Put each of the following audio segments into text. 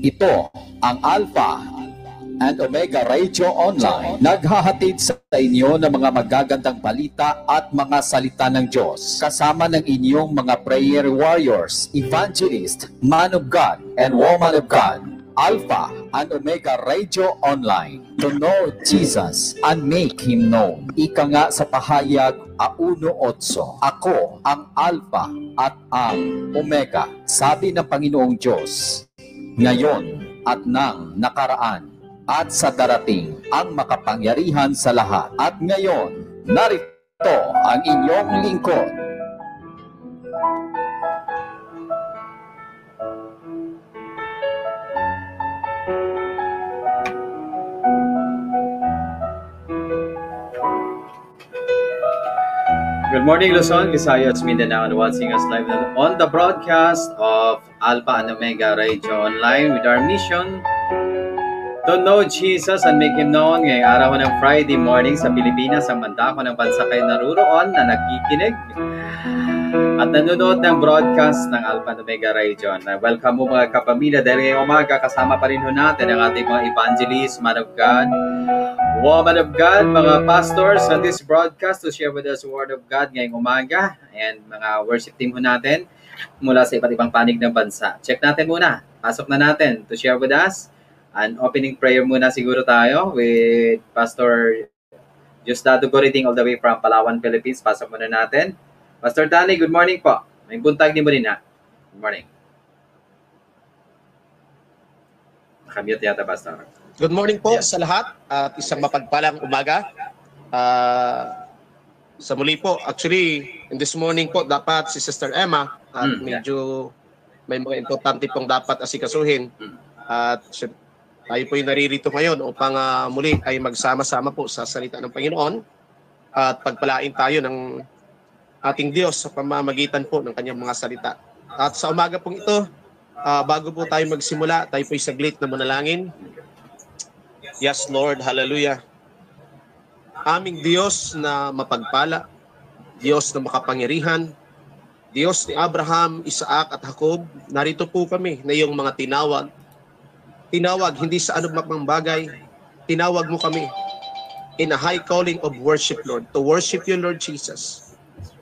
Ito ang Alpha and Omega Radio Online. Naghahatid sa inyo ng mga magagandang balita at mga salita ng Diyos. Kasama ng inyong mga prayer warriors, evangelist, man of God, and woman of God. Alpha and Omega Radio Online. To know Jesus and make Him known. Ika nga sa pahayag 1:8. Ako ang Alpha at ang Omega. Sabi ng Panginoong Diyos, ngayon at nang nakaraan at sa darating ang makapangyarihan sa lahat. At ngayon, narito ang inyong lingkod. Good morning, Luzon, Visayas, Mindanao, and watching us live on the broadcast of Alpha and Omega Radio Online with our mission to know Jesus and make Him known. Ngayong araw ng Friday morning sa Pilipinas, ang mandako ng bansa kayo naruroon na nakikinig at nanonood ng broadcast ng Alpha and Omega Radio. Welcome mo mga kapamilya dahil ngayong umaga kasama pa rin ho natin ang ating mga evangelists, man of God, woman of God, mga pastors on this broadcast to share with us the Word of God ngayong umaga, and mga worship team ho natin mula sa iba't ibang panig ng bansa. Check natin muna. Pasok na natin to share with us. An opening prayer muna siguro tayo with Pastor Justado Goriting all the way from Palawan, Philippines. Pasok muna natin. Pastor Danny, good morning po. May buntag ni mo rin ha. Good morning. Nakamute yata, Pastor. Good morning po sa lahat at isang mapagpalang umaga. Sa muli po, actually, in this morning po, dapat si Sister Emma at medyo may mga importante pong dapat asikasuhin. At tayo po yung naririto ngayon upang muli ay magsama-sama po sa salita ng Panginoon at pagpalain tayo ng ating Diyos sa pamamagitan po ng kanyang mga salita. At sa umaga pong ito, bago po tayo magsimula, tayo po yung saglit na manalangin. Yes, Lord. Hallelujah. Aming Diyos na mapagpala, Diyos na makapangyarihan, Diyos ni Abraham, Isaac at Jacob, narito po kami na iyong mga tinawag. Tinawag hindi sa anumang bagay, tinawag mo kami in a high calling of worship, Lord, to worship you, Lord Jesus.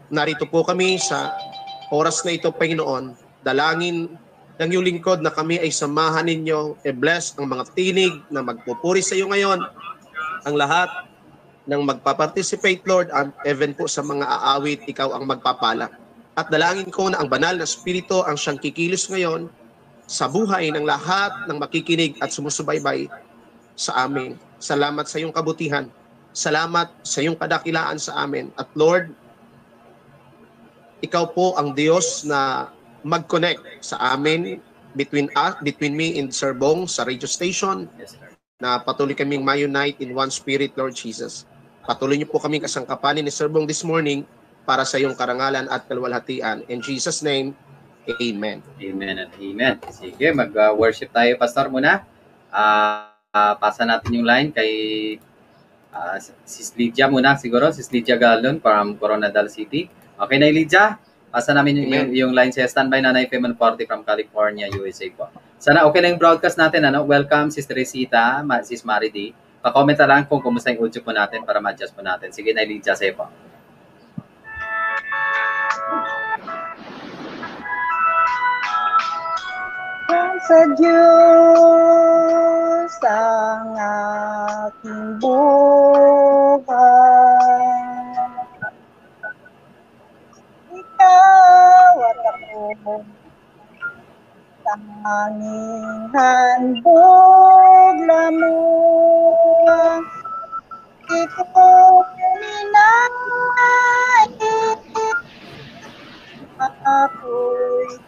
Narito po kami sa oras na ito, Panginoon, dalangin ng iyong lingkod na kami ay samahan ninyo, i-bless ang mga tinig na magpupuri sa iyo ngayon, ang lahat ng magpaparticipate, Lord, and even po sa mga aawit, ikaw ang magpapala. At dalangin ko na ang banal na Espiritu ang siyang kikilos ngayon sa buhay ng lahat ng makikinig at sumusubaybay sa amin. Salamat sa iyong kabutihan. Salamat sa iyong kadakilaan sa amin. At Lord, ikaw po ang Diyos na mag-connect sa amin between me and Sir Bong sa radio station, na patuloy kaming ma-unite in one spirit, Lord Jesus. Patuloy niyo po kaming kasangkapanin ni Sir Bong this morning para sa iyong karangalan at kalwalhatian. In Jesus' name, Amen. Amen and amen. Sige, mag-worship tayo, Pastor, muna. Pasa natin yung line kay Sis Lydia muna siguro. Sis Lydia Galon from Coronadal City. Okay na, Lydia? Pasa namin yung line sa standby na Nanay Feman 40 from California, USA po. Sana okay na yung broadcast natin. Welcome, Sis Teresita, Sis Marity. Pa-comment na lang kung kumusta yung audio po natin para ma-adjust po natin. Sige na, Lydia, sa'yo po. Sa Diyos ang aking buhay. Ikaw at ako, tanging handog lamang. Ito'y ninais, ako'y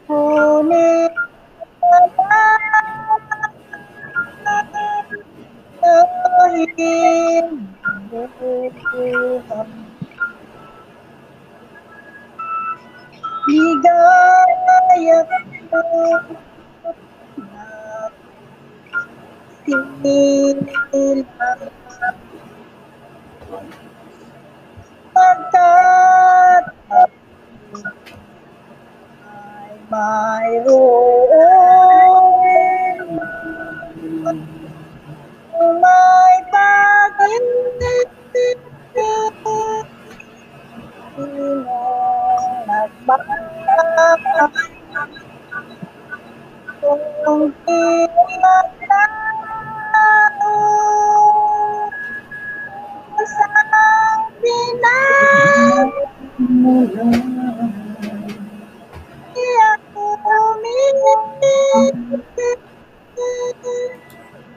ngunit ligaya ko pagkat mayroon may pag-ibig sinong nagmamahal kung di maglaho isang pinag di ako umiibig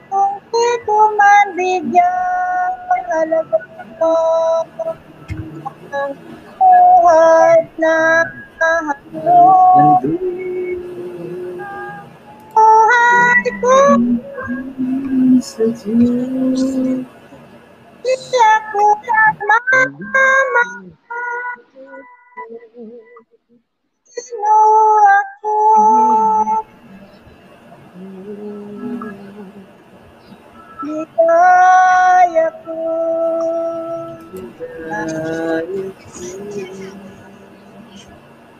kung di ko man bigyan halaga ko ang buhay na handog buhay ko di ako nagmamahal sino ako di kaya ko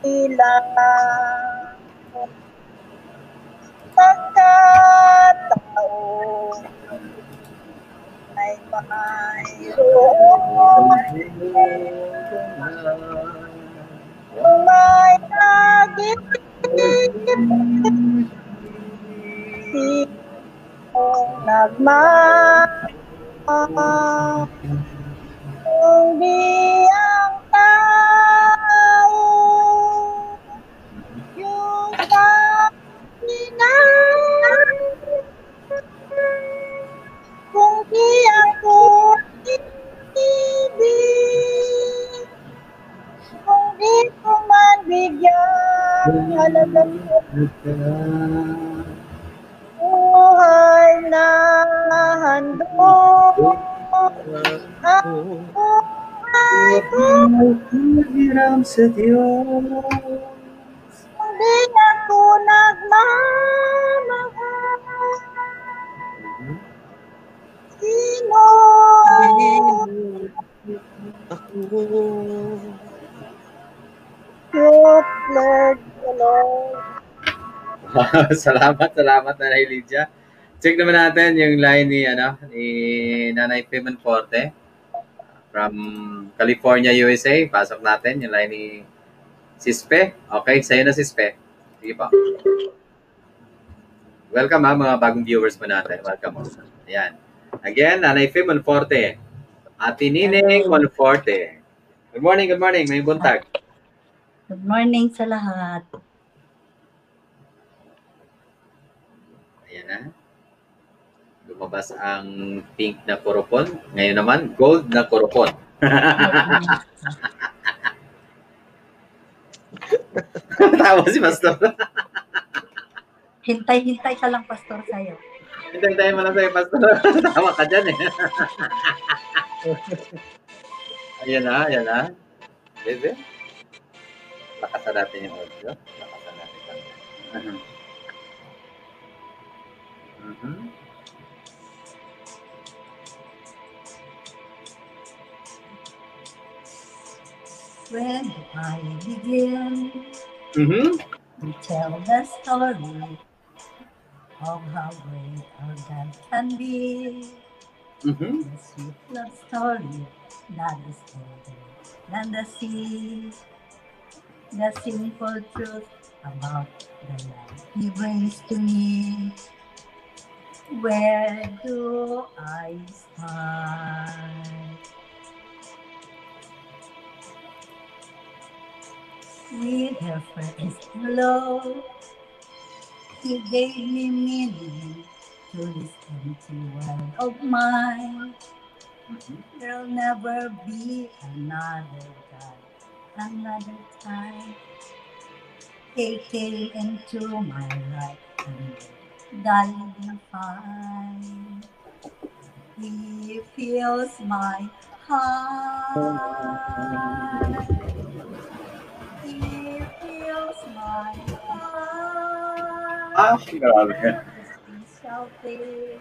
ilang pagkataon ay mayroon may nag-ibig sinong nagmamahal kung di ang tao yung pinag kung di ako ibig kung di ko man bigyan halaga ko buhay na handog ang buhay ko Hiram sa Diyos. kung di ako nagmamahal sino Lord, Lord, Lord. Salamat Nanay Lydia. Check naman natin yung line ni Nanay Pimen Forte from California, USA. Pasok natin yung line ni Sispe. Okay, sa'yo na Sispe. Sige po. Welcome mga bagong viewers mo natin. Welcome. Ayan. Again, Nanay Pimen Forte. Ate Nining Monforte. Good morning. May buntag. Good morning sa lahat. Ayan na. Lumabas ang pink na koropon. Ngayon naman, gold na koropon. Tawa si Pastor. Hintay-hintay ka lang, Pastor, sa'yo. Hintay mo lang sa'yo, Pastor. Tawa ka dyan eh. Ayan na. Bebe. Lakasan natin yung audio. Lakasan natin. When do I begin to tell the story of how great our God can be? The sweet love story that is older than the sea. The simple truth about the love He brings to me. Where do I start? With her first love, He gave me meaning to this empty world of mine. There'll never be another God, another time. He came into my life and died and fine. He fills my heart. He fills my heart. Grabe. Shouting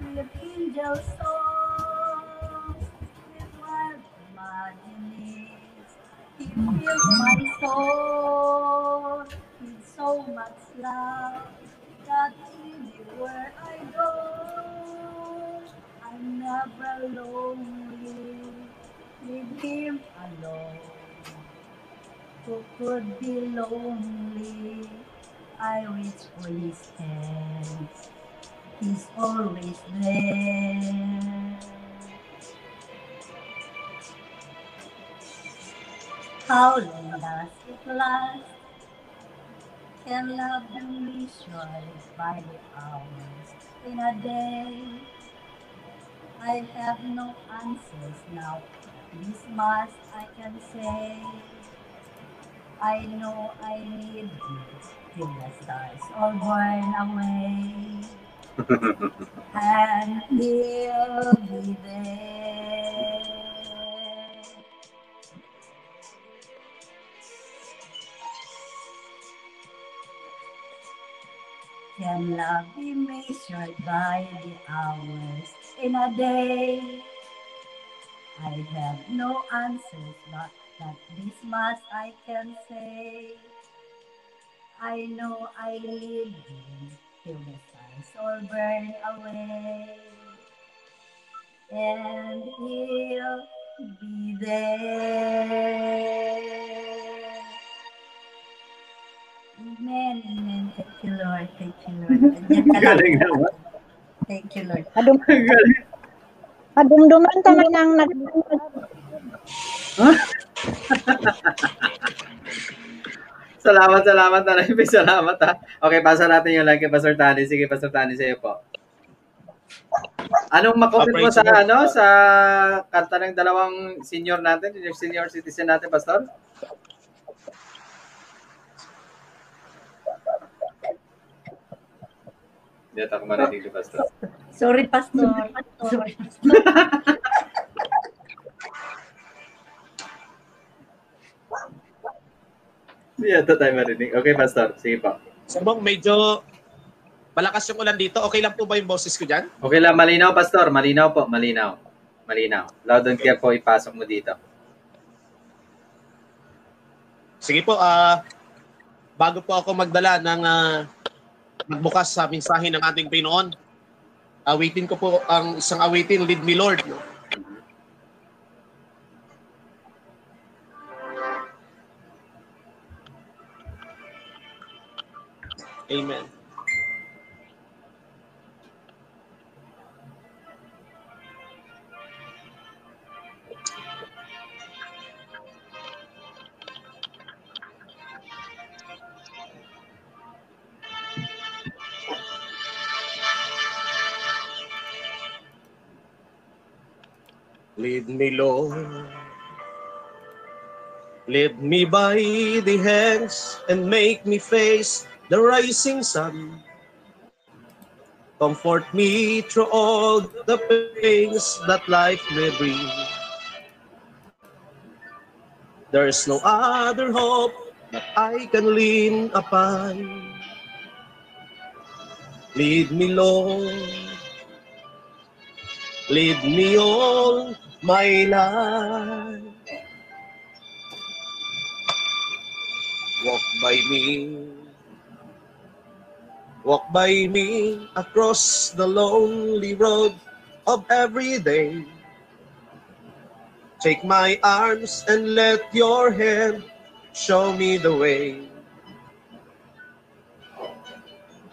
with angel songs, with wild imaginings. He fills my soul with so much love that anywhere I go, I'm never lonely with him alone. Who could be lonely? I reach for his hands. He's always there. How long does it last? Can love be measured by the hours in a day? I have no answers now. This much I can say. I know I need you till the stars all burn away. And he'll be there. Can love be measured by the hours in a day? I have no answers, but that this much I can say. I know I need you till the stars all burn away. And he'll be there. Amen, amen. Thank you, Lord. Thank you, Lord. Diyan ka lang. Galing naman. Thank you, Lord. Galing. Madumduman taman ng Salamat, Nanay. Salamat ha. Okay, pasa natin yung like kay Pastor Tani. Sige, Pastor Tani, sa'yo po. Anong makomment mo sa sa kanta ng dalawang senior natin, yung senior citizen natin, Pastor? Hindi ako marinig, Pastor. Sorry, Pastor. Sorry, Pastor. Hindi ata tayo marinig. Okay, Pastor. Sige po. Sabong, medyo malakas yung ulan dito. Okay lang po ba yung boses ko dyan? Okay lang, malinaw, Pastor. Malinaw po, malinaw. Loud and clear po, ipasok mo dito. Sige po, bago po ako magdala ng magbukas sa mensahe ng ating Pinoon, awitin ko po ang isang awitin, Lead Me Lord. Amen. Lead me, Lord. Lead me by the hands and make me face the rising sun. Comfort me through all the pains that life may bring. There's no other hope that I can lean upon. Lead me, Lord. Lead me all my life. Walk by me across the lonely road of every day. Take my arms and let your hand show me the way.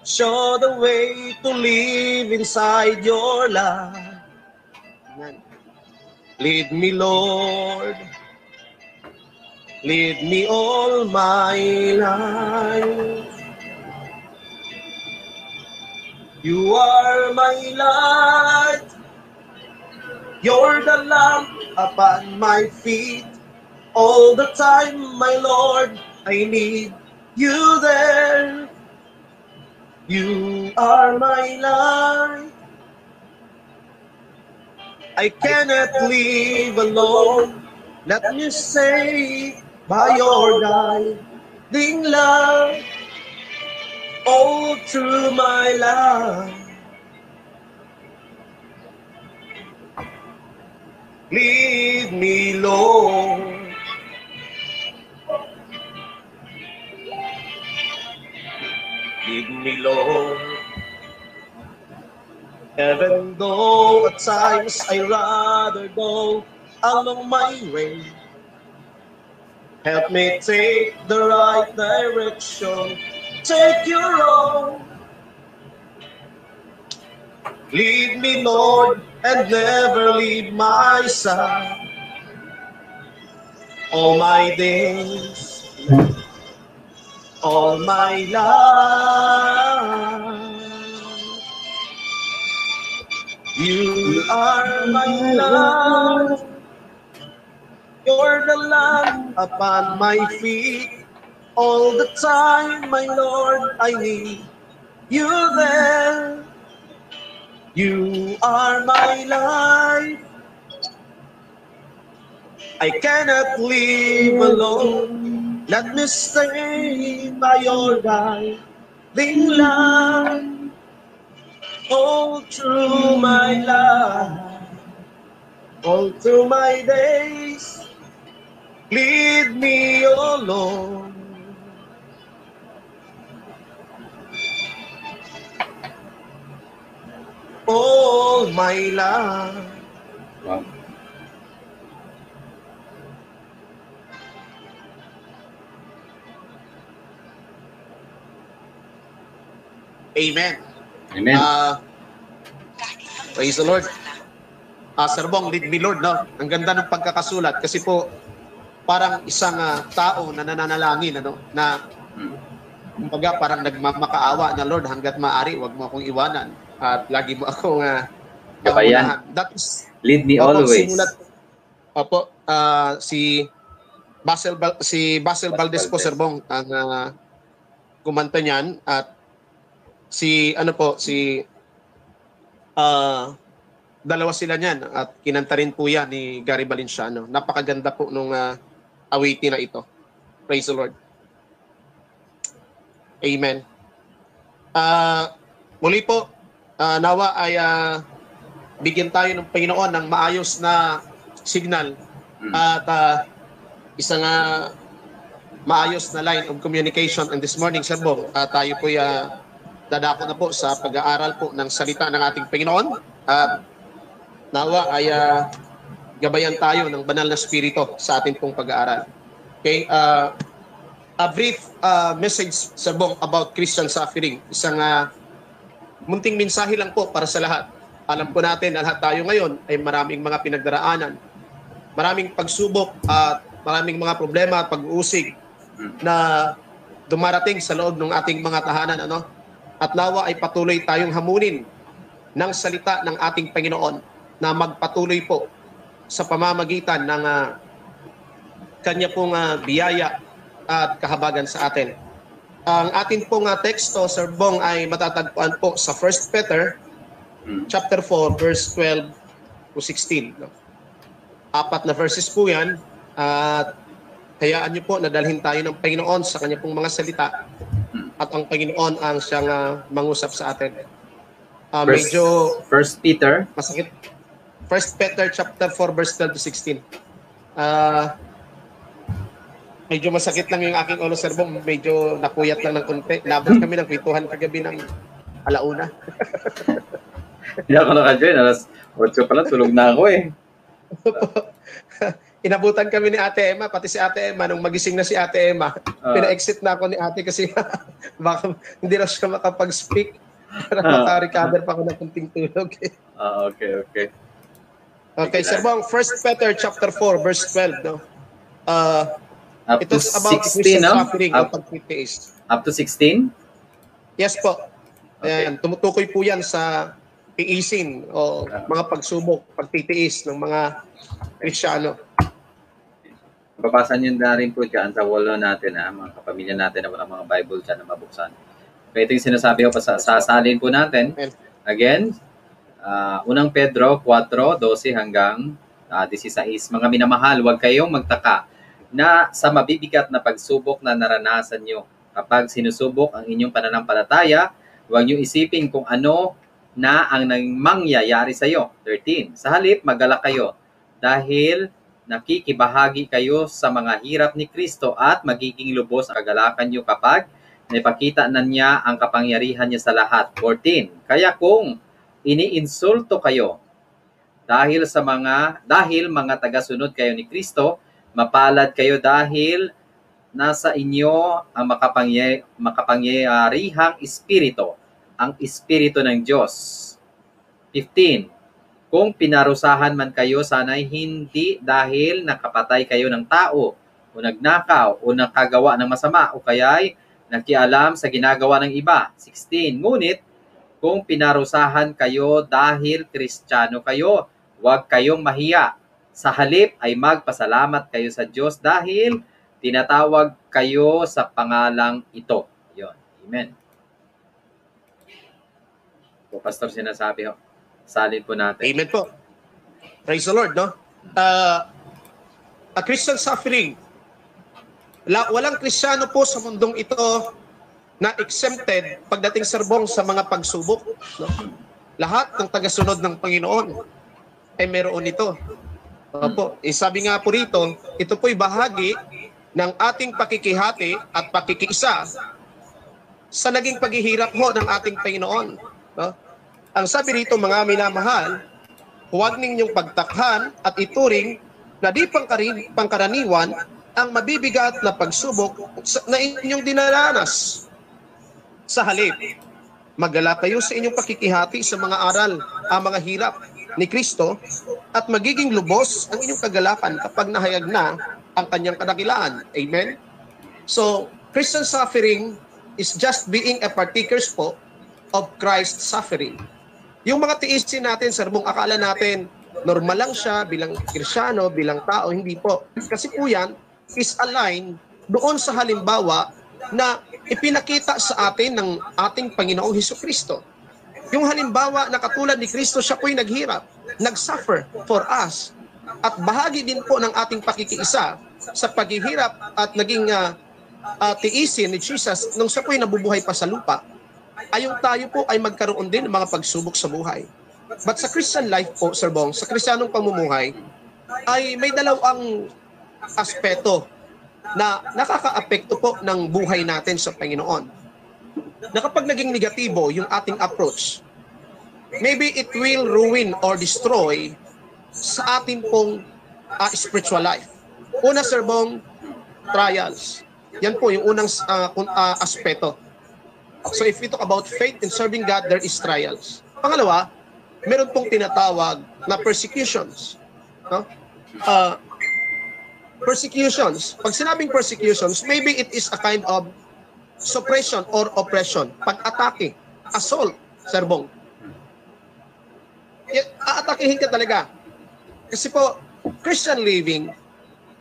Show the way to live inside your love. Lead me, Lord. Lead me all my life. You are my light. You're the lamp upon my feet. All the time, my Lord, I need you there. You are my light. I cannot live alone. Let me stay by your guiding love all through my life. Lead me, Lord. Even though at times I rather go along my way, help me take the right direction, take your own. Lead me, Lord, and never leave my side. All my days, all my life. You are my love. You're the lamp upon my feet. All the time, my Lord, I need you there. You are my life. I cannot live alone. Let me stay by your guiding light. All through my life, all through my days, lead me, O Lord. All my life. Wow. Amen. Amen. Praise the Lord. Sir Bong, lead me Lord, no? Ang ganda ng pagkakasulat kasi po parang isang tao na nananalangin, ano, na kumbaga parang nagmamakaawa na Lord, hanggat maaari, wag mo akong iwanan at lagi mo akong gabayan. That is, Lead me always. Si Basil Valdez po, Sir Bong, ang kumanta niyan, at si dalawa sila niyan at kinanta rin po yan ni Gary Valenciano. Napakaganda po nung awitin na ito. Praise the Lord. Amen. Muli po, nawa ay bigyan tayo ng Panginoon ng maayos na signal at isang maayos na line of communication. And this morning, Sir Bong, tayo po dadako na po sa pag-aaral po ng salita ng ating Panginoon. Nawa ay gabayan tayo ng banal na spirito sa ating pong pag-aaral. Okay, a brief message, Sir Bong, about Christian suffering. Isang munting mensahe lang po para sa lahat. Alam po natin na lahat tayo ngayon ay maraming mga pinagdaraanan, maraming pagsubok at maraming mga problema at pag-uusig na dumarating sa loob ng ating mga tahanan, ano? At nawa ay patuloy tayong hamunin ng salita ng ating Panginoon na magpatuloy po sa pamamagitan ng kanya pong biyaya at kahabagan sa atin. Ang atin pong teksto, Sir Bong, ay matatagpuan po sa 1 Peter chapter 4, verse 12 to 16. No? 4 na verses po yan. At hayaan niyo po na dalhin tayo ng Panginoon sa kanya pong mga salita at ang Panginoon ang siyang mangusap sa atin. Medyo First Peter. Masakit. 1 Peter chapter 4, verse 12 to 16. Medyo masakit lang yung aking ulo, Sir Bong. Medyo napuyat lang ng konti. Labot kami ng kwentuhan kagabi ng alauna. Hindi ako naka-join. Alas 8 pala, tulog na ako eh. Inabutan kami ni Ate Emma, pati si Ate Emma, nung magising na si Ate Emma, pina-exit na ako ni Ate kasi baka hindi na siya makapag-speak. Maka-recover pa ako ng kunting tulog. Okay. Okay, Sir Bong, 1 Peter chapter 4, verse 12, no? Up Ito to about 16, no? suffering o pagtitiis. Up to 16? Yes po. Okay. Ayan, tumutukoy po yan sa tiisin o mga pagsubok, pagtitiis ng mga Kristiyano. Babasa niyo na rin po dyan sa wall natin, mga kapamilya natin na walang mga Bible dyan na mabuksan. Kaya ito yung sinasabi ko pa sasalin po natin. Again, unang Pedro 4:12 hanggang 16. Mga minamahal, huwag kayong magtaka na sa mabibigat na pagsubok na naranasan nyo. Kapag sinusubok ang inyong pananampalataya, huwag nyo isipin kung ano na ang mangyayari sa iyo. 13. Sa halip, magalak kayo dahil nakikibahagi kayo sa mga hirap ni Kristo at magiging lubos ang kagalakan nyo kapag naipakita na niya ang kapangyarihan niya sa lahat. 14. Kaya kung iniinsulto kayo dahil mga tagasunod kayo ni Kristo, mapalad kayo dahil nasa inyo ang makapangyarihang espiritu, ang espiritu ng Diyos. 15. Kung pinarusahan man kayo, sana'y hindi dahil nakapatay kayo ng tao, o nagnakaw, o nakagawa ng masama, o kaya'y nakialam sa ginagawa ng iba. 16. Ngunit, kung pinarusahan kayo dahil Kristiyano kayo, huwag kayong mahiya. Sa halip ay magpasalamat kayo sa Diyos dahil tinatawag kayo sa pangalang ito. Yun. Amen. Po, Pastor, sinasabi ho. Salin po natin. Amen po. Praise the Lord, no? A Christian suffering. Walang Kristiyano po sa mundong ito na exempted pagdating serbong sa mga pagsubok. No? Lahat ng tagasunod ng Panginoon ay meron ito. Opo. Sabi nga po rito, ito po'y bahagi ng ating pakikihati at pakikiisa sa naging paghihirap ho ng ating Panginoon. No? Ang sabi rito, mga minamahal, huwag ninyong pagtakhan at ituring na di pangkaraniwan ang mabibigat na pagsubok na inyong dinaranas. Sa halip, magala kayo sa inyong pakikihati sa mga aral, ang mga hirap ni Kristo, at magiging lubos ang inyong kagalakan kapag nahayag na ang kanyang kadakilaan. Amen? So, Christian suffering is just being a partakers po of Christ's suffering. Yung mga tiisin natin, serbong akala natin, normal lang siya bilang Kristiyano, bilang tao, hindi po. Kasi po yan is aligned doon sa halimbawa na ipinakita sa atin ng ating Panginoong Hesukristo. Yung halimbawa na katulad ni Kristo, siya po'y naghirap, nag-suffer for us. At bahagi din po ng ating pakikiisa sa paghihirap at naging tiisin ni Jesus nung siya po'y nabubuhay pa sa lupa. Ayong tayo po ay magkaroon din ng mga pagsubok sa buhay. But sa Christian life po, Sir Bong, sa Kristiyanong pamumuhay, ay may dalawang aspeto na nakaka-apekto po ng buhay natin sa Panginoon. Na kapag naging negatibo yung ating approach, maybe it will ruin or destroy sa ating pong spiritual life. Una, Sir Bong, trials. Yan po yung unang aspeto. So if we talk about faith and serving God, there is trials. Pangalawa, meron pong tinatawag na persecutions. No? Persecutions. Pag sinabing persecutions, maybe it is a kind of suppression or oppression. Pag-atake, assault, Sir Bong. Aatakihin ka talaga. Kasi po, Christian living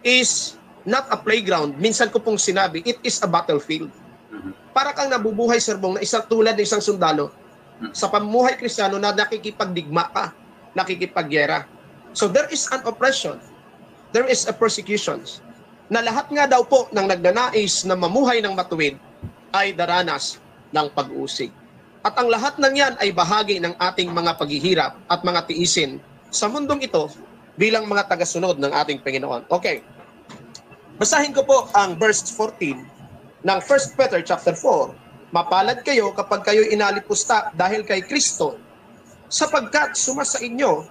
is not a playground. Minsan ko pong sinabi, it is a battlefield. Para kang nabubuhay, Sir Bong, na isang tulad ng isang sundalo sa pamumuhay Kristiyano na nakikipagdigma ka, nakikipagyera. So there is an oppression, there is a persecutions, na lahat nga daw po ng nagnanais na mamuhay ng matuwid ay daranas ng pag-uusig. At ang lahat ng yan ay bahagi ng ating mga paghihirap at mga tiisin sa mundong ito bilang mga tagasunod ng ating Panginoon. Okay. Basahin ko po ang verse 14 ng 1 Peter chapter 4. Mapalad kayo kapag kayo'y inalipusta dahil kay Kristo, sapagkat sumasa inyo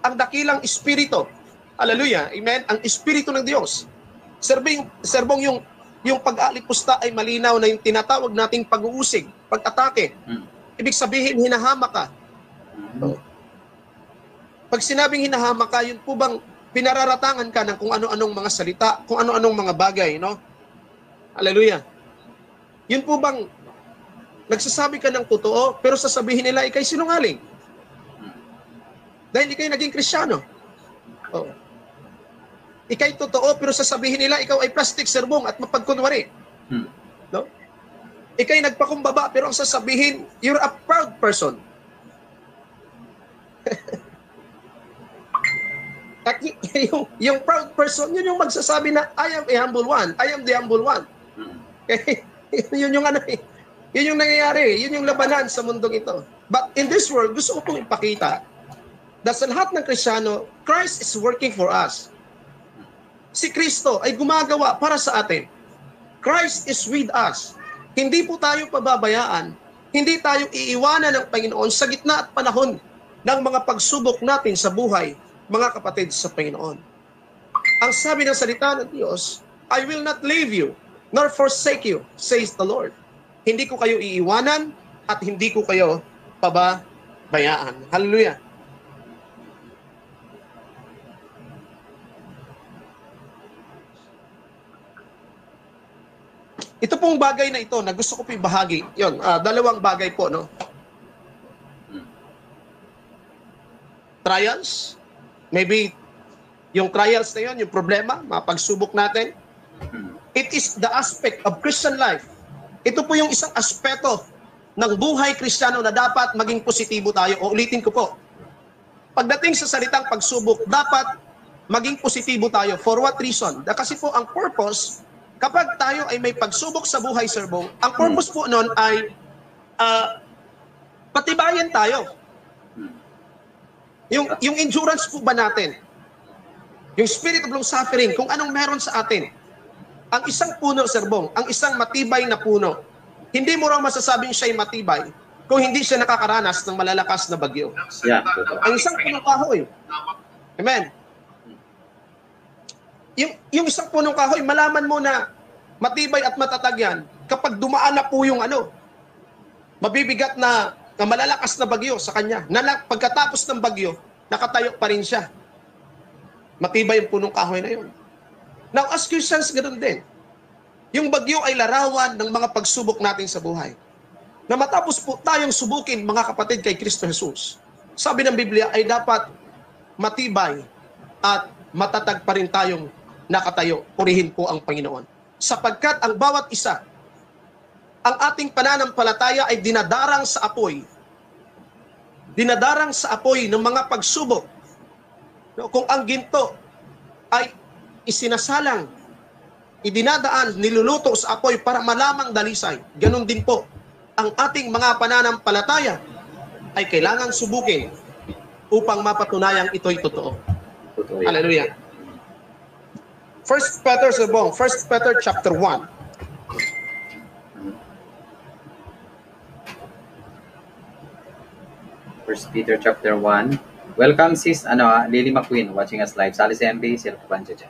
ang dakilang Espiritu. Hallelujah. Amen. Ang Espiritu ng Diyos. Serbong yung pag-alipusta ay malinaw na yung tinatawag nating pag-uusig, pag-atake. Ibig sabihin, hinahama ka. Pag sinabing hinahama ka, yun po bang pinararatangan ka ng kung ano-anong mga salita, kung ano-anong mga bagay, no? Hallelujah. Yun po bang nagsasabi ka ng totoo, pero sasabihin nila ikay sinungaling? Dahil ikay naging Kristiyano. Oh. Ikay totoo, pero sasabihin nila ikaw ay plastic, serbong, at mapagkunwari. No? Ikay nagpakumbaba, pero ang sasabihin, you're a proud person. At yung proud person, yun yung magsasabi na, I am a humble one. I am the humble one. Okay? Yun yung ano eh. Yun yung nangyayari. Yun yung labanan sa mundong ito. But in this world, gusto ko pong ipakita na sa lahat ng Kristiyano, Christ is working for us. Si Kristo ay gumagawa para sa atin. Christ is with us. Hindi po tayo pababayaan. Hindi tayo iiwanan ng Panginoon sa gitna at panahon ng mga pagsubok natin sa buhay, mga kapatid sa Panginoon. Ang sabi ng salita ng Diyos, I will not leave you, nor forsake you, says the Lord. Hindi ko kayo iiwanan at hindi ko kayo pababayaan. Hallelujah. Ito pong bagay na ito na gusto ko po ibahagi. Yun, dalawang bagay po, no? Trials. Maybe yung trials na yun, yung problema, mapagsubok natin. It is the aspect of Christian life. Ito po yung isang aspeto ng buhay Kristiyano na dapat maging positibo tayo. O ulitin ko po. Pagdating sa salitang pagsubok, dapat maging positibo tayo. For what reason? Kasi po ang purpose, kapag tayo ay may pagsubok sa buhay, Sir Bong, ang purpose po nun ay patibayan tayo. Yung endurance po ba natin? Yung spirit of long suffering, kung anong meron sa atin. Ang isang puno, Sir Bong, ang isang matibay na puno, hindi mo raw masasabing siya'y matibay kung hindi siya nakakaranas ng malalakas na bagyo. Yeah. Ang isang punong kahoy. Amen. Yung isang punong kahoy, malaman mo na matibay at matatag yan kapag dumaan na po yung mabibigat na malalakas na bagyo sa kanya. Pagkatapos ng bagyo, nakatayo pa rin siya. Matibay yung punong kahoy na yun. Now, as Christians, ganoon din. Yung bagyo ay larawan ng mga pagsubok natin sa buhay. Na matapos po tayong subukin, mga kapatid, kay Kristo Jesus. Sabi ng Biblia ay dapat matibay at matatag pa rin tayong nakatayo. Purihin po ang Panginoon. Sapagkat ang bawat isa, ang ating pananampalataya ay dinadarang sa apoy. Dinadarang sa apoy ng mga pagsubok. Kung ang ginto ay isinasalang, idinadaan, niluluto sa apoy para malamang dalisay, ganon din po, ang ating mga pananampalataya ay kailangan subukin upang mapatunayang ito'y totoo. Hallelujah. 1 Peter, Sir Bong, 1 Peter chapter 1. 1 Peter chapter 1. Welcome sis, Lily McQueen watching us live. Sali si MB, sila po banjo dyan.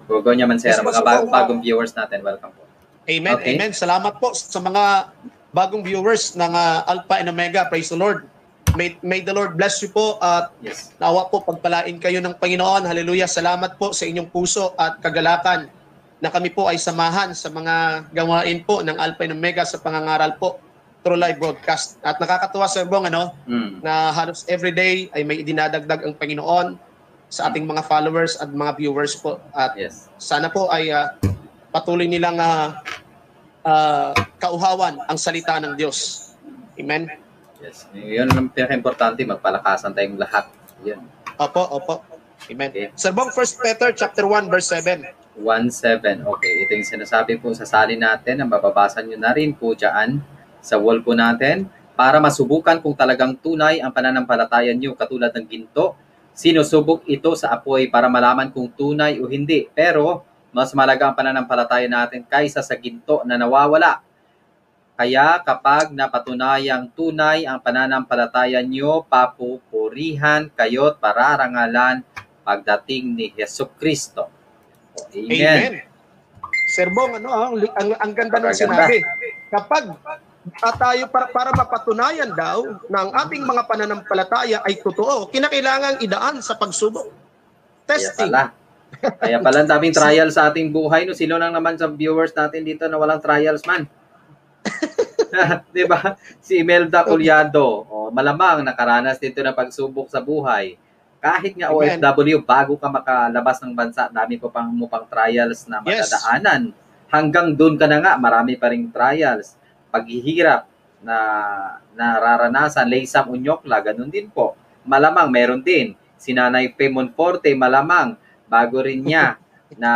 Gugo niya man sir, mga bagong viewers natin, welcome po. Amen, okay. Amen. Salamat po sa mga bagong viewers ng Alpha and Omega. Praise the Lord. May the Lord bless you po at nawa po pagpalain kayo ng Panginoon. Hallelujah. Salamat po sa inyong puso at kagalakan na kami po ay samahan sa mga gawain po ng Alpha and Omega sa pangangaral po through live broadcast. At nakakatuwa, Sir Bong, na halos everyday ay may idinadagdag ang Panginoon sa ating mga followers at mga viewers po. At sana po ay patuloy nilang kauhawan ang salita ng Diyos. Amen. Yes. Yun ang pinaka-importante, magpalakasan tayong lahat. Yun. Opo. Amen. Okay. Sir Bong, 1 Peter chapter 1 verse 7. 1:7. Okay, ito yung sinasabi po sa salin natin, ang mababasa nyo na rin po dyan sa wall po natin para masubukan kung talagang tunay ang pananampalataya nyo katulad ng ginto. Sinusubok ito sa apoy para malaman kung tunay o hindi. Pero mas malaga ang pananampalataya natin kaysa sa ginto na nawawala. Kaya kapag napatunayang tunay ang pananampalataya nyo, papupurihan kayo't pararangalan pagdating ni Jesucristo. Amen. Sir Bong, ang ganda ng sinabi. Kapag tayo para mapatunayan daw na ang ating mga pananampalataya ay totoo, kinakailangang idaan sa pagsubok. Testing. Kaya pala ang daming trial sa ating buhay. No? Sino lang naman sa viewers natin dito na walang trials man? Diba? Si Imelda Culiado, malamang nakaranas dito na pagsubok sa buhay. Kahit nga OFW, bago ka makalabas ng bansa, dami pa pang trials na madadaanan. Hanggang doon ka na nga, marami pa ring trials. Paghihirap na nararanasan, Leysam Unyokla, ganun din po. Malamang meron din. Si Nanay Pemon Forte, malamang, bago rin niya na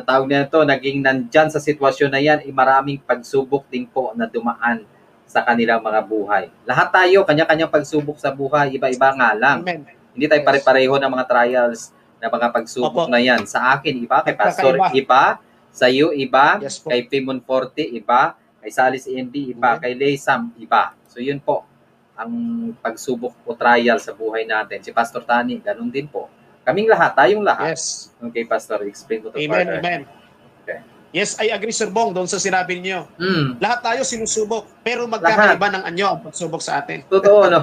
tawag niya ito, naging nandyan sa sitwasyon na yan, maraming pagsubok din po na dumaan sa kanilang mga buhay. Lahat tayo, kanya-kanyang pagsubok sa buhay, iba-iba nga lang. Amen. Hindi tayo pare-pareho ng mga trials na mga pagsubok na yan. Sa akin, iba. Kay Pastor, iba. Sa iyo, iba. Kay Pimon Forte, iba. Kay Salis EMB, iba. Kay Leysam, iba. So, yun po. ang pagsubok o trial sa buhay natin. Si Pastor Tani, ganun din po. Kaming lahat, tayong lahat. Yes. Okay, Pastor, explain ko to Amen, further. amen. Okay. Yes, I agree, Sir Bong, doon sa sinabi niyo. Lahat tayo sinusubok, pero Lahat. magkakaiba ng anyo ang pagsubok sa atin. Totoo, no?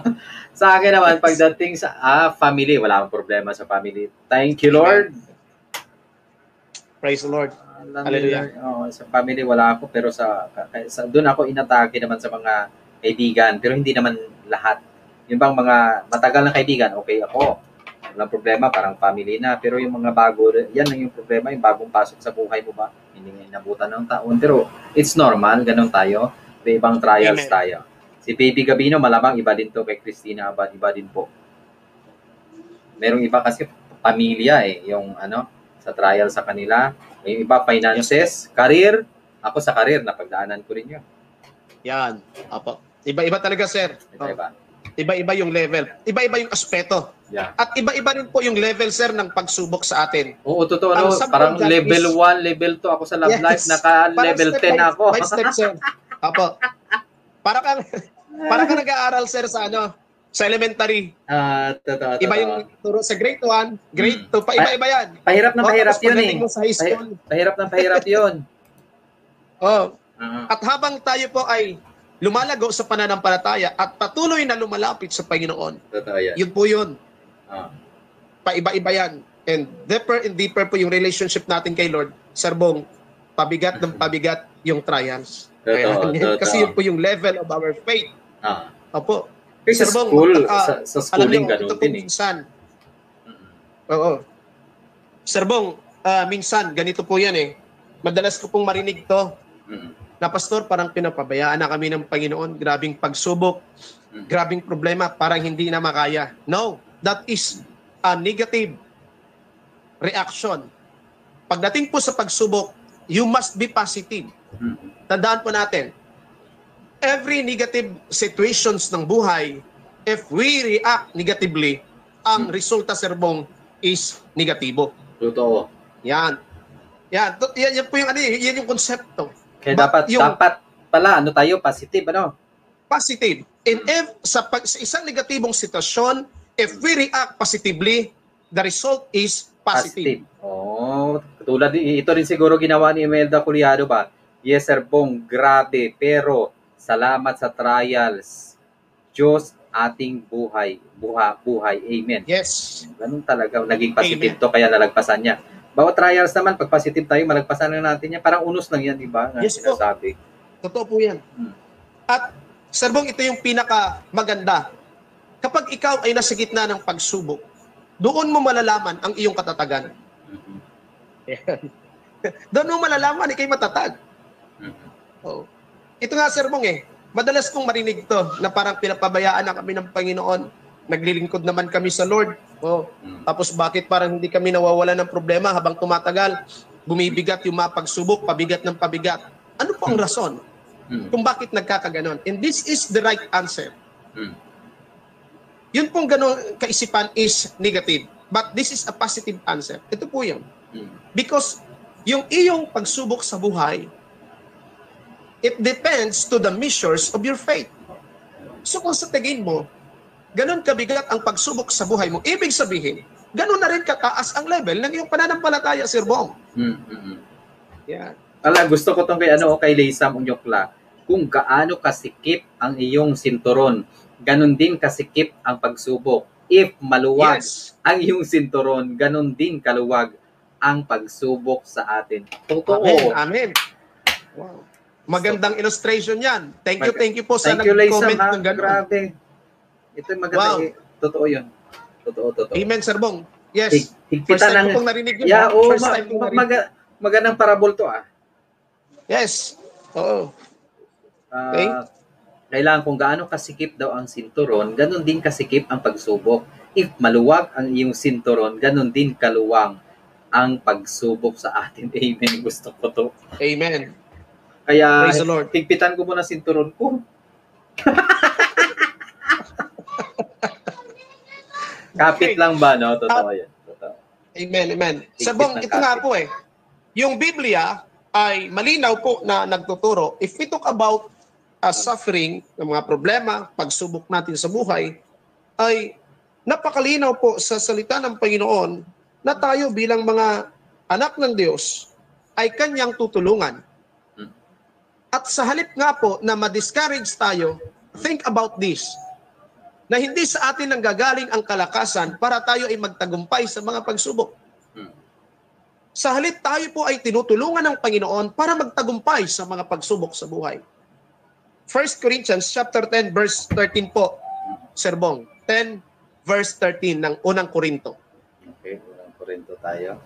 Sa akin naman, pagdating sa family, wala akong problema sa family. Thank you, Lord. Praise the Lord. Hallelujah. Sa family, wala ako, pero doon ako inatake naman sa mga kaibigan, pero hindi naman lahat. Yung bang mga matagal na kaibigan, okay ako. Walang problema, parang family na. Pero yung mga bago, yan lang yung problema, yung bagong pasok sa buhay mo ba? Hindi nga inabutan ng taon. Pero it's normal, ganun tayo. May ibang trials Amen. tayo. Si Baby Gabino, malamang iba din to kay Christina Abad, iba din po. Merong iba kasi pamilya yung sa trial sa kanila. May iba finances, career. Ako sa career, napagdaanan ko rin yun. Yan. Apo. Iba-iba talaga, sir. Iba. Iba-iba yung level. Iba-iba yung aspeto. Yeah. At iba-iba rin po yung level, sir, ng pagsubok sa atin. Oo, totoo. Ang Parang something that level is- 1, level 2 ako sa love Yes. life. Naka-level 10 ako. By step, sir. Apo. Para kang nag-aaral, sir, sa elementary. Totoo. Iba yung turo sa grade 1, grade 2, iba-iba yan. Pahirap na pahirap Tapos yun pagdating mo sa high school. Pahirap na pahirap yun. Oh. Uh-huh. At habang tayo po ay lumalago sa pananampalataya at patuloy na lumalapit sa Panginoon, Totoo yan. yun po yun. Ah. Paiba-iba yan. And deeper and deeper po yung relationship natin kay Lord. Sir Bong, pabigat ng pabigat yung trials. Totoo. Kasi yun po yung level of our faith. Ah. Opo. Kasi sa Sir Bong, school, sa alam schooling niyo, ganun ito po din eh. minsan. Oo. Sir Bong, minsan, ganito po yan eh. Madalas ko pong marinig to na pastor, parang pinapabayaan na kami ng Panginoon. Grabing pagsubok, grabing problema, parang hindi na makaya. No, that is a negative reaction. Pagdating po sa pagsubok, you must be positive. Tandaan po natin, every negative situations ng buhay, if we react negatively, ang resulta, Sir Bong, is negatibo. Totoo. Yan. Yan po yung yan yung konsepto. Kaya But dapat pala tayo positive positive. And if sa isang negatibong sitwasyon, if we react positively, the result is positive. Oh, katulad ito rin siguro ginawa ni Imelda Curiado ba? Yes, Sir Bong, grabe, pero salamat sa trials. Diyos ating buhay. Amen. Yes. Ganun talaga. Naging positive to, kaya nalagpasan niya. Bawat trials naman, pag positive tayo, malagpasan na natin yan. Parang unos lang yan, di ba? Yes po. Sinasabi. Totoo po yan. At, Sir Bong, ito yung pinaka maganda. Kapag ikaw ay nasa gitna ng pagsubok, doon mo malalaman ang iyong katatagan. Doon mo malalaman, ikay matatag. Oh. Ito nga, Sir Bong, madalas kong marinig to na parang pinapabayaan na kami ng Panginoon. Naglilingkod naman kami sa Lord. Oh. Tapos bakit parang hindi kami nawawala ng problema habang tumatagal? Bumibigat yung mga pagsubok, pabigat ng pabigat. Ano po ang rason kung bakit nagkakaganon? And this is the right answer. Yun pong ganon kaisipan is negative. But this is a positive answer. Ito po yun. Because yung iyong pagsubok sa buhay, it depends to the measures of your faith. So kung sa tingin mo, ganon kabigat ang pagsubok sa buhay mo, ibig sabihin, ganon na rin kataas ang level ng iyong pananampalataya, Sir Bong. Yeah. Gusto ko tong kay Leysam Unyokla, kung gaano kasikip ang iyong sinturon, ganon din kasikip ang pagsubok. If maluwag ang iyong sinturon, ganon din kaluwag ang pagsubok sa atin. Totoo. Amen. Wow. Magandang illustration yan. Thank you po sa nag-comment ng gano'n. Grabe. Ito maganda. Wow. Totoo yun. Totoo. Amen, Sir Bong. Yes. Higpitan First time ko pong narinig yun. First time ko narinig. Magandang parabol to Yes. Oo. Okay. Kailangan kung gaano kasikip daw ang sinturon, ganun din kasikip ang pagsubok. If maluwag ang iyong sinturon, ganun din kaluwang ang pagsubok sa atin. Amen. Gusto ko to. Amen. Kaya, Praise the Lord. higpitan ko muna sinturon ko. Kapit lang ba, no? Totoo yan. Totoo. Amen. Sir Bong, ito nga po yung Biblia ay malinaw po na nagtuturo. If we talk about suffering, ng mga problema, pagsubok natin sa buhay, ay napakalinaw po sa salita ng Panginoon na tayo bilang mga anak ng Diyos ay kanyang tutulungan. At sa halip nga po na ma-discourage tayo, think about this, na hindi sa atin nanggagaling ang kalakasan para tayo ay magtagumpay sa mga pagsubok. Sa halip tayo po ay tinutulungan ng Panginoon para magtagumpay sa mga pagsubok sa buhay. 1 Corinthians chapter 10 verse 13 po, Sir Bong. 10 verse 13 ng unang Korinto. Okay, unang Korinto tayo.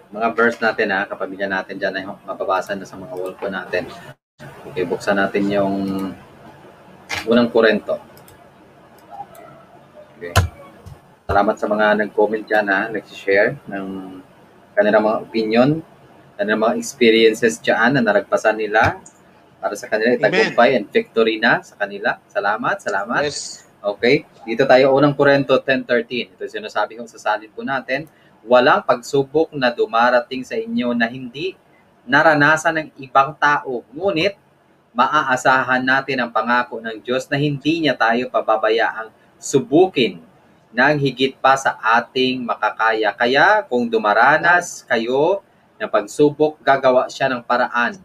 Mga verse natin kapamilya natin dyan ay mababasa na sa mga wall po natin. Okay, buksan natin yung unang Korinto. Okay. Salamat sa mga nag-comment dyan nag-share ng kanilang mga opinion, kanilang mga experiences dyan na naragpasan nila para sa kanila itagumpay and victory na sa kanila. Salamat. Yes. Okay, dito tayo unang Korinto 10:13. Ito sinasabi kong sasalin po natin, walang pagsubok na dumarating sa inyo na hindi naranasan ng ibang tao. Ngunit, maaasahan natin ang pangako ng Diyos na hindi niya tayo pababayaang subukin ng higit pa sa ating makakaya. Kaya kung dumaranas kayo ng pagsubok, gagawa siya ng paraan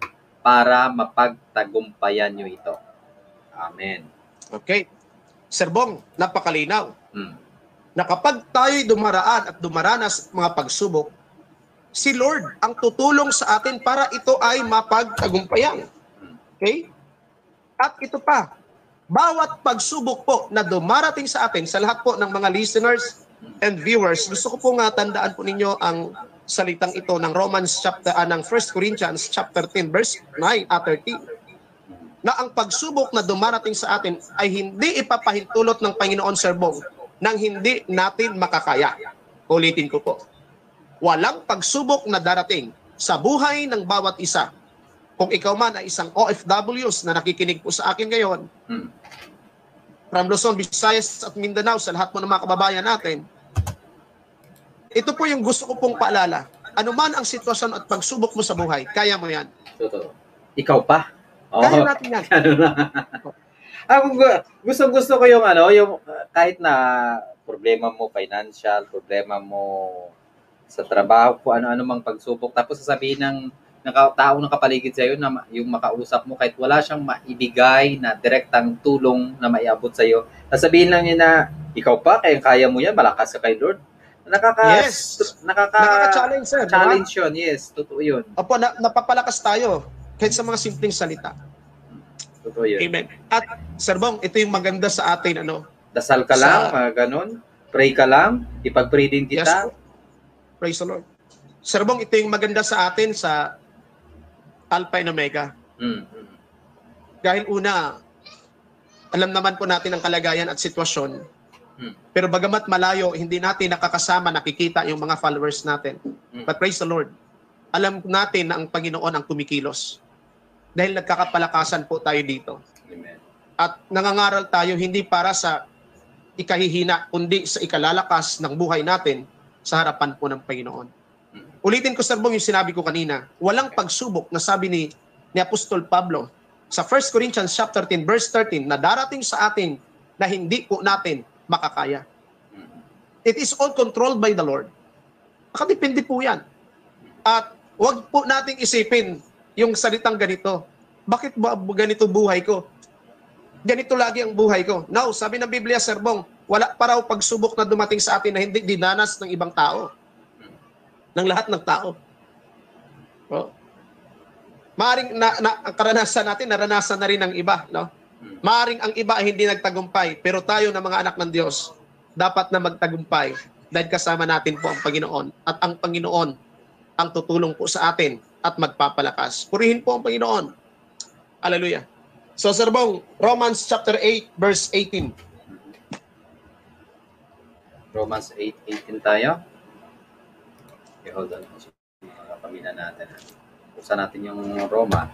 para mapagtagumpayan nyo ito. Amen. Okay. Sir Bong, napakalinaw. Na kapag tayo'y dumaraan at dumaranas mga pagsubok, si Lord ang tutulong sa atin para ito ay mapagtagumpayan. Okay? At ito pa, bawat pagsubok po na dumarating sa atin, sa lahat po ng mga listeners and viewers, gusto ko po tandaan po ninyo ang salitang ito ng ng 1 Corinthians chapter 10 verse 9 at 13. Na ang pagsubok na dumarating sa atin ay hindi ipapahintulot ng Panginoon, Sir Bong, nang hindi natin makakaya. Ulitin ko po. Walang pagsubok na darating sa buhay ng bawat isa. Kung ikaw man ay isang OFWs na nakikinig po sa akin ngayon, from Luzon, Visayas at Mindanao, sa lahat po ng mga kababayan natin, ito po yung gusto ko pong paalala. Ano man ang sitwasyon at pagsubok mo sa buhay, kaya mo yan. Totoo. Ikaw pa. Kaya natin yan. Gusto ko yung yung kahit na problema mo financial, problema mo sa trabaho, kung ano-ano mang pagsubok, tapos sasabihin ng taong nakapaligid sa iyo na yung makausap mo kahit wala siyang maibigay na direktang tulong na maiabot sa iyo, sasabihin lang niya na ikaw pa, kaya mo yan, malakas ka kay Lord. Nakaka-challenge, sir. Challenge yun, yes, totoo yun. Opo, napapalakas tayo kahit sa mga simpleng salita. Totoo yun. Amen. At Sir Bong, ito yung maganda sa atin, dasal ka lang, ganun. Pray ka lang, ipag-pray din kita. Yes, po. Praise the Lord. Sir Bong, ito yung maganda sa atin sa Alpha and Omega. Dahil una, alam naman po natin ang kalagayan at sitwasyon. Pero bagamat malayo, hindi natin nakakasama, nakikita yung mga followers natin. But praise the Lord. Alam natin na ang Panginoon ang kumikilos. Dahil nagkakapalakasan po tayo dito. Amen. At nangangaral tayo hindi para sa ikahihina, kundi sa ikalalakas ng buhay natin sa harapan po ng Panginoon. Ulitin ko, Sir Bong, yung sinabi ko kanina, walang pagsubok na sabi ni Apostol Pablo sa 1 Corinthians chapter 10 verse 13 na darating sa atin na hindi po natin makakaya. It is all controlled by the Lord. Nakadepende po yan. At wag po nating isipin yung salitang ganito. Bakit ba ganito buhay ko? Ganito lagi ang buhay ko. Now, sabi ng Biblia, Sir Bong, wala pa raw pagsubok na dumating sa atin na hindi dinanas ng ibang tao. Ng lahat ng tao. Oh. Maaring ang karanasan natin, naranasan na rin ng iba. No? Maaring ang iba ay hindi nagtagumpay, pero tayo na mga anak ng Diyos, dapat na magtagumpay dahil kasama natin po ang Panginoon. At ang Panginoon ang tutulong po sa atin at magpapalakas. Purihin po ang Panginoon. Hallelujah. So, Sir Bong, Romans chapter 8, verse 18. Romans 8:18 tayo. Okay, hold on. Mga pamilya natin. Buksan natin yung Roma.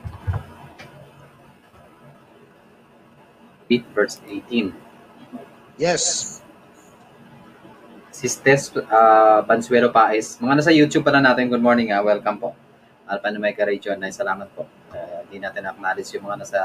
8 verse 18. Yes. Sistes Bansuero Paes. Mga nasa YouTube pa na natin, good morning. Welcome po. Alpha and Omega Radio Online. Salamat po. Hindi natin acknowledge yung mga nasa